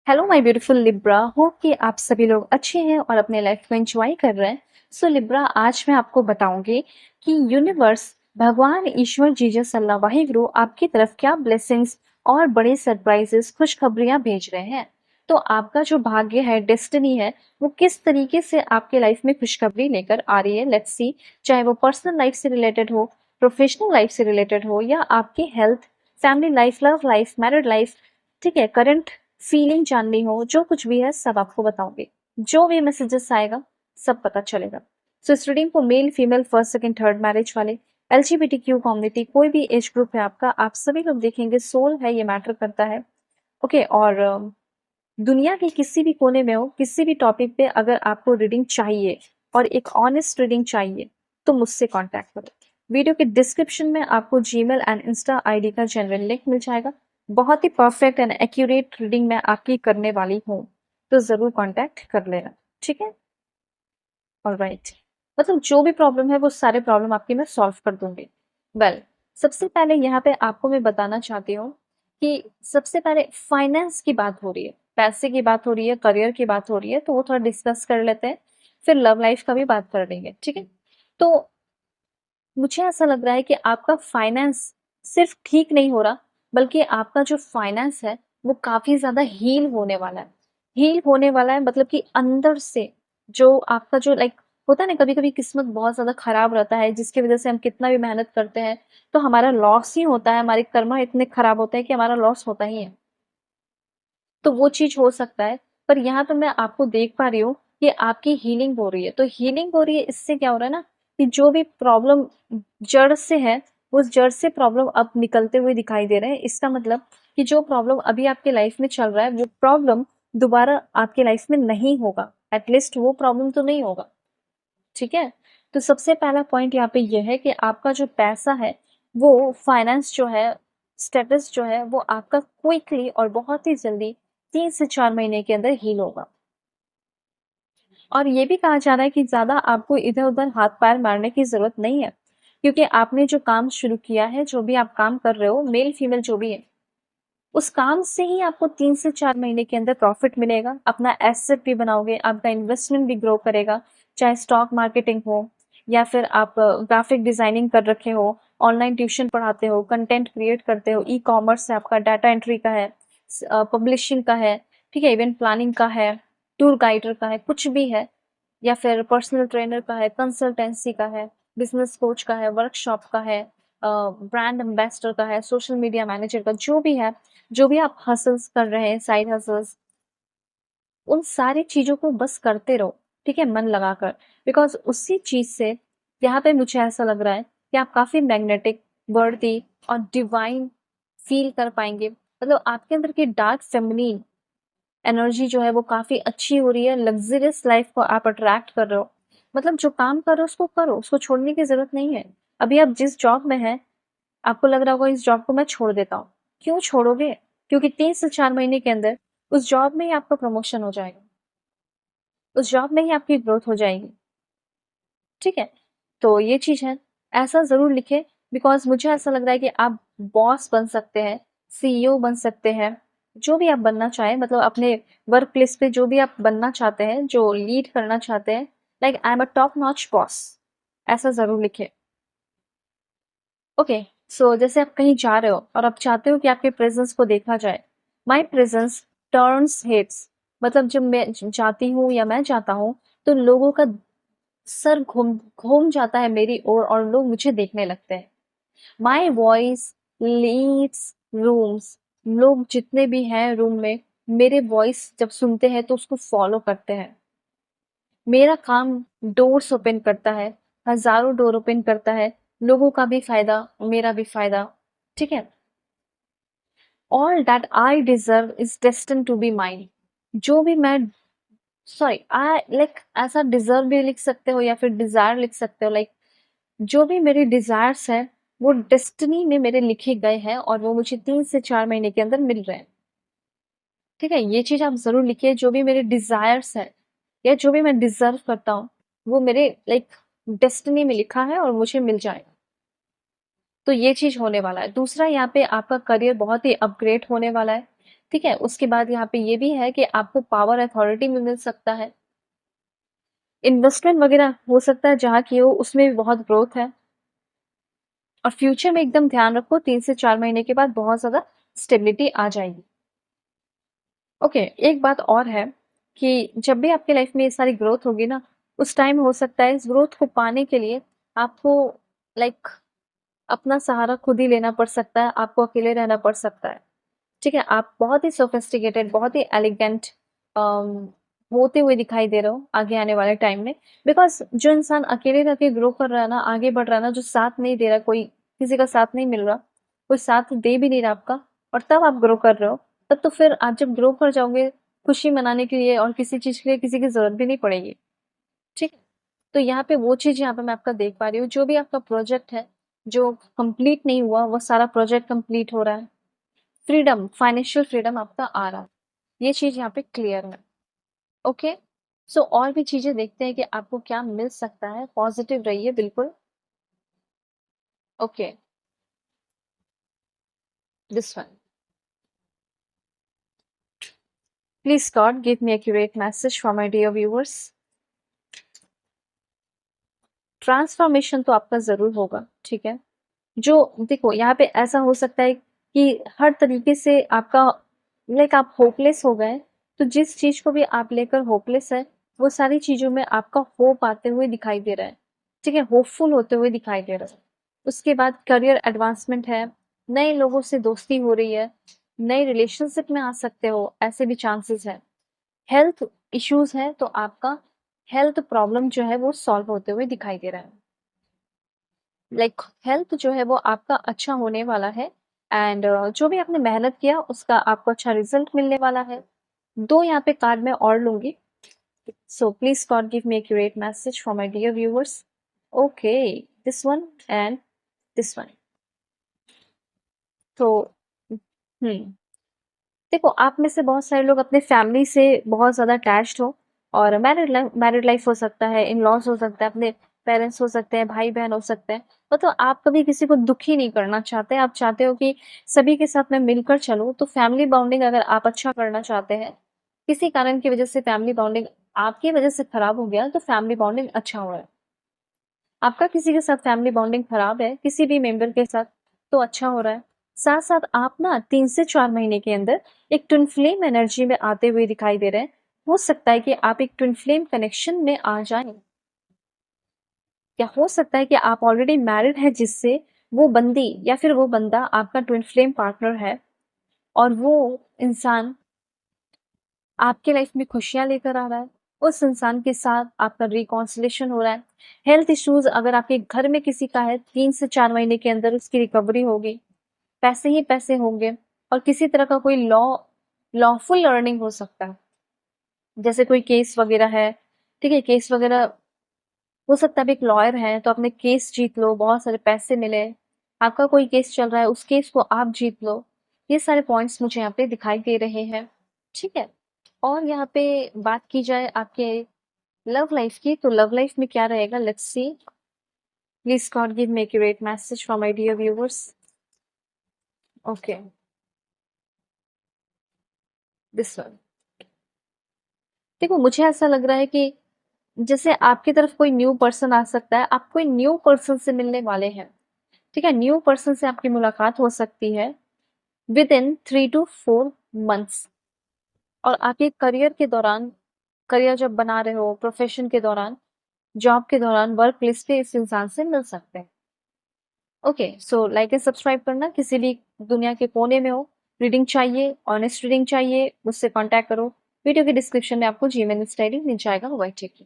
Hello my beautiful Libra, hope कि आप सभी लोग अच्छे हैं और अपने लाइफ को एंजॉय कर रहे हैं। सो लिब्रा, आज मैं आपको बताऊंगी कि यूनिवर्स, भगवान, ईश्वर, जीसस, अल्लाह, वाहिगुरु आपकी तरफ क्या ब्लेसिंग्स और बड़े सरप्राइजेस, खुशखबरियां भेज रहे हैं। तो आपका जो भाग्य है, डेस्टिनी है, वो किस तरीके से आपके लाइफ में खुशखबरी लेकर आ रही है। लेट्स सी, चाहे वो पर्सनल लाइफ से रिलेटेड हो, प्रोफेशनल लाइफ से रिलेटेड हो, या आपकी health, family life, love life, married life, ठीक है, करंट फीलिंग जाननी हो, जो कुछ भी है सब आपको बताऊंगी। जो भी मैसेजेस आएगा सब पता चलेगा। सो इस रीडिंग को male, female, first, second, third marriage वाले, LGBTQ कम्युनिटी, कोई भी एज ग्रुप है आपका, आप सभी लोग देखेंगे। सोल है, ये मैटर करता है। ओके, और दुनिया के किसी भी कोने में हो, किसी भी टॉपिक पे अगर आपको रीडिंग चाहिए और एक ऑनेस्ट रीडिंग चाहिए, तो मुझसे कांटेक्ट करो। वीडियो के डिस्क्रिप्शन में आपको जीमेल एंड इंस्टा आईडी का जेन्युइन लिंक मिल जाएगा। बहुत ही परफेक्ट एंड एक्यूरेट रीडिंग मैं आपकी करने वाली हूँ, तो जरूर कांटेक्ट कर लेना, ठीक है। ऑलराइट, मतलब जो भी प्रॉब्लम है वो सारे प्रॉब्लम आपकी मैं सॉल्व कर दूंगी। वेल, सबसे पहले यहाँ पे आपको मैं बताना चाहती हूँ कि सबसे पहले फाइनेंस की बात हो रही है, पैसे की बात हो रही है, करियर की बात हो रही है, तो वो थोड़ा डिस्कस कर लेते हैं। फिर लव लाइफ का भी बात कर लेंगे, ठीक है। तो मुझे ऐसा लग रहा है कि आपका फाइनेंस सिर्फ ठीक नहीं हो रहा, बल्कि आपका जो फाइनेंस है वो काफी ज्यादा हील होने वाला है। हील होने वाला है मतलब कि अंदर से जो आपका जो होता है ना, कभी कभी किस्मत बहुत ज्यादा खराब रहता है, जिसकी वजह से हम कितना भी मेहनत करते हैं तो हमारा लॉस ही होता है। हमारे कर्मा इतने खराब होते हैं कि हमारा लॉस होता ही है। तो वो चीज हो सकता है। पर यहाँ पे मैं आपको देख पा रही हूँ कि आपकी हीलिंग हो रही है। तो हीलिंग हो रही है, इससे क्या हो रहा है ना, कि जो भी प्रॉब्लम जड़ से है, उस जड़ से प्रॉब्लम अब निकलते हुए दिखाई दे रहे हैं। इसका मतलब कि जो प्रॉब्लम अभी आपके लाइफ में चल रहा है, वो प्रॉब्लम दोबारा आपके लाइफ में नहीं होगा। एटलीस्ट वो प्रॉब्लम तो नहीं होगा, ठीक है। तो सबसे पहला पॉइंट यहाँ पे यह है कि आपका जो पैसा है, वो फाइनेंस जो है, स्टेटस जो है, वो आपका क्विकली और बहुत ही जल्दी 3 से 4 महीने के अंदर हील होगा। और ये भी कहा जा रहा है कि ज्यादा आपको इधर उधर हाथ पैर मारने की जरूरत नहीं है, क्योंकि आपने जो काम शुरू किया है, जो भी आप काम कर रहे हो, मेल फीमेल जो भी है, उस काम से ही आपको 3 से 4 महीने के अंदर प्रॉफिट मिलेगा। अपना एसेट भी बनाओगे, आपका इन्वेस्टमेंट भी ग्रो करेगा। चाहे स्टॉक मार्केटिंग हो, या फिर आप ग्राफिक डिजाइनिंग कर रखे हो, ऑनलाइन ट्यूशन पढ़ाते हो, कंटेंट क्रिएट करते हो, ई कॉमर्स है आपका, डाटा एंट्री का है, पब्लिशिंग का है, ठीक है, इवेंट प्लानिंग का है, टूर गाइडर का है, कुछ भी है, या फिर पर्सनल ट्रेनर का है, कंसल्टेंसी का है, बिजनेस कोच का है, वर्कशॉप का है, ब्रांड एम्बेसडर का है, सोशल मीडिया मैनेजर का, जो भी है, जो भी आप हसल्स कर रहे हैं, साइड हसल्स, उन सारी चीजों को बस करते रहो, ठीक है, मन लगाकर। बिकॉज उसी चीज से यहाँ पे मुझे ऐसा लग रहा है कि आप काफी मैग्नेटिक, वर्दी और डिवाइन फील कर पाएंगे। मतलब आपके अंदर की डार्क फेमिनिन एनर्जी जो है वो काफी अच्छी हो रही है। लग्जरियस लाइफ को आप अट्रैक्ट कर रहे हो। मतलब जो काम कर रहे हो उसको करो, उसको छोड़ने की जरूरत नहीं है। अभी आप जिस जॉब में हैं, आपको लग रहा होगा इस जॉब को मैं छोड़ देता हूँ। क्यों छोड़ोगे? क्योंकि 3 से 4 महीने के अंदर उस जॉब में ही आपका प्रमोशन हो जाएगा, उस जॉब में ही आपकी ग्रोथ हो जाएगी, ठीक है। तो ये चीज है, ऐसा जरूर लिखे। बिकॉज मुझे ऐसा लग रहा है कि आप बॉस बन सकते हैं, CEO बन सकते हैं, जो भी आप बनना चाहें, मतलब अपने वर्क प्लेस पे जो भी आप बनना चाहते हैं, जो लीड करना चाहते हैं, like I am a top notch boss, ऐसा जरूर लिखे। ओके, सो जैसे आप कहीं जा रहे हो और आप चाहते हो कि आपके प्रेजेंस को देखा जाए। माई प्रेजेंस टर्न्स हेड्स, मतलब जब मैं जाती हूँ या मैं जाता हूँ, तो लोगों का सर घूम घूम जाता है मेरी ओर और लोग मुझे देखने लगते हैं। माई वॉइस लीड्स रूम्स, लोग जितने भी हैं रूम में, मेरे वॉइस जब सुनते हैं तो उसको फॉलो करते हैं। मेरा काम डोर्स ओपन करता है, हजारों डोर ओपन करता है, लोगों का भी फायदा, मेरा भी फायदा, ठीक है। All that I deserve is destined to be mine, जो भी मैं, सॉरी, आई लाइक, ऐसा डिजर्व भी लिख सकते हो या फिर डिजायर लिख सकते हो। लाइक जो भी मेरे डिजायर्स है, वो डेस्टिनी में मेरे लिखे गए हैं और वो मुझे 3 से 4 महीने के अंदर मिल रहे हैं, ठीक है। ये चीज आप जरूर लिखिए। जो भी मेरे डिजायर्स है या जो भी मैं डिजर्व करता हूँ, वो मेरे डेस्टिनी में लिखा है और मुझे मिल जाएगा। तो ये चीज होने वाला है। दूसरा, यहाँ पे आपका करियर बहुत ही अपग्रेड होने वाला है। ठीक है? उसके बाद यहाँ पे ये भी है कि आपको पावर अथॉरिटी भी मिल सकता है। इन्वेस्टमेंट वगैरह हो सकता है जहाँ की हो उसमें भी बहुत ग्रोथ है। और फ्यूचर में एकदम ध्यान रखो 3 से 4 महीने के बाद बहुत ज़्यादा स्टेबिलिटी आ जाएगी। ओके, एक बात और है कि जब भी आपकी लाइफ में ये सारी ग्रोथ होगी ना, उस टाइम हो सकता है इस ग्रोथ को पाने के लिए आपको लाइक अपना सहारा खुद ही लेना पड़ सकता है, आपको अकेले रहना पड़ सकता है। ठीक है? आप बहुत ही सोफिस्टिकेटेड, बहुत ही एलिगेंट होते हुए दिखाई दे रहे हो आगे आने वाले टाइम में। बिकॉज़ जो इंसान अकेले रह के ग्रो कर रहा है ना, आगे बढ़ रहा है ना, जो साथ नहीं दे रहा, कोई किसी का साथ नहीं मिल रहा, कोई साथ दे भी नहीं रहा आपका और तब आप ग्रो कर रहे हो, तब तो फिर आप जब ग्रो कर जाओगे, खुशी मनाने के लिए और किसी चीज़ के लिए किसी की ज़रूरत भी नहीं पड़ेगी। ठीक है? तो यहाँ पे वो चीज़ यहाँ पे मैं आपका देख पा रही हूँ, जो भी आपका प्रोजेक्ट है, जो कंप्लीट नहीं हुआ, वो सारा प्रोजेक्ट कंप्लीट हो रहा है। फ्रीडम, फाइनेंशियल फ्रीडम आपका आ रहा है। ये चीज़ यहाँ पे क्लियर है। ओके? सो और भी चीज़ें देखते हैं कि आपको क्या मिल सकता है। पॉज़िटिव रहिए बिल्कुल। Okay, this one. Please God give me accurate message for my dear viewers. Transformation तो आपका ज़रूर होगा, ठीक है? जो देखो यहाँ पे ऐसा हो सकता है कि हर तरीके से आपका लाइक आप होपलेस हो गए, तो जिस चीज़ को भी आप लेकर होपलेस है, वो सारी चीज़ों में आपका होप आते हुए दिखाई दे रहा है, ठीक है? होपफुल होते हुए दिखाई दे रहा है। उसके बाद करियर एडवांसमेंट है, नए लोगों से दोस्ती हो रही है, नए रिलेशनशिप में आ सकते हो, ऐसे भी चांसेस हैं। हेल्थ इश्यूज़ हैं, तो आपका हेल्थ प्रॉब्लम जो है वो सॉल्व होते हुए दिखाई दे रहा है। लाइक हेल्थ जो है वो आपका अच्छा होने वाला है एंड जो भी आपने मेहनत किया उसका आपको अच्छा रिजल्ट मिलने वाला है। 2 यहाँ पे कार्ड मैं और लूँगी। So please God give me accurate message for my dear viewers. Okay, this one and this one. तो हुँ। देखो, आप में से बहुत सारे लोग अपने फैमिली से बहुत ज़्यादा अटैच्ड हो और मैरिड लाइफ हो सकता है, इन-लॉज़ हो सकता है, अपने पेरेंट्स हो सकते हैं, भाई-बहन हो सकते हैं। मतलब आप कभी किसी को दुखी नहीं करना चाहते, आप चाहते हो कि सभी के साथ मैं मिलकर चलूँ, तो फैमिली बॉन्डिंग अगर आप अच्छा करना चाहते हैं, किसी कारण की वजह से फैमिली बॉन्डिंग आपकी वजह से खराब हो गया, तो फैमिली बॉन्डिंग अच्छा हो रहा है। आपका किसी के साथ फैमिली बॉन्डिंग खराब है, किसी भी मेंबर के साथ, तो अच्छा हो रहा है। साथ-साथ आप ना 3 से 4 महीने के अंदर एक ट्विन फ्लेम एनर्जी में आते हुए दिखाई दे रहे हैं। हो सकता है कि आप एक ट्विन फ्लेम कनेक्शन में आ जाएँ। या हो सकता है कि आप ऑलरेडी मैरिड हैं जिससे वो बंदी या फिर वो बंदा आपका ट्विन फ्लेम पार्टनर है और वो इंसान आपके लाइफ में खुशियाँ लेकर आ रहा है। उस इंसान के साथ आपका रिकॉन्सिलिएशन हो रहा है। हेल्थ इश्यूज़ अगर आपके घर में किसी का है, 3 से 4 महीने के अंदर उसकी रिकवरी होगी। पैसे ही पैसे होंगे और किसी तरह का कोई लॉफुल अर्निंग हो सकता है। जैसे कोई केस वगैरह है, ठीक है? केस वगैरह हो सकता है आप एक लॉयर हैं, तो आपने केस जीत लो, बहुत सारे पैसे मिले। आपका कोई केस चल रहा है, उस केस को आप जीत लो। ये सारे पॉइंट्स मुझे यहाँ पे दिखाई दे रहे हैं, ठीक है? और यहाँ पे बात की जाए आपके लव लाइफ की, तो लव लाइफ में क्या रहेगा? Let's see. Please God give me accurate message for my dear viewers. Okay, this one. देखो, मुझे ऐसा लग रहा है कि जैसे आपकी तरफ कोई न्यू पर्सन आ सकता है, आप कोई न्यू पर्सन से मिलने वाले हैं, ठीक है? न्यू पर्सन से आपकी मुलाकात हो सकती है विदिन 3 टू 4 मंथ्स और आपके करियर के दौरान, करियर जब बना रहे हो, प्रोफ़ेशन के दौरान, जॉब के दौरान, वर्क प्लेस पे इस इंसान से मिल सकते हैं। Okay, so like and subscribe करना, किसी भी दुनिया के कोने में हो, रीडिंग चाहिए, ऑनेस्ट रीडिंग चाहिए, मुझसे कॉन्टैक्ट करो। वीडियो के डिस्क्रिप्शन में आपको जीमेल इंस्टा आईडी मिल जाएगा, वाइट टिक।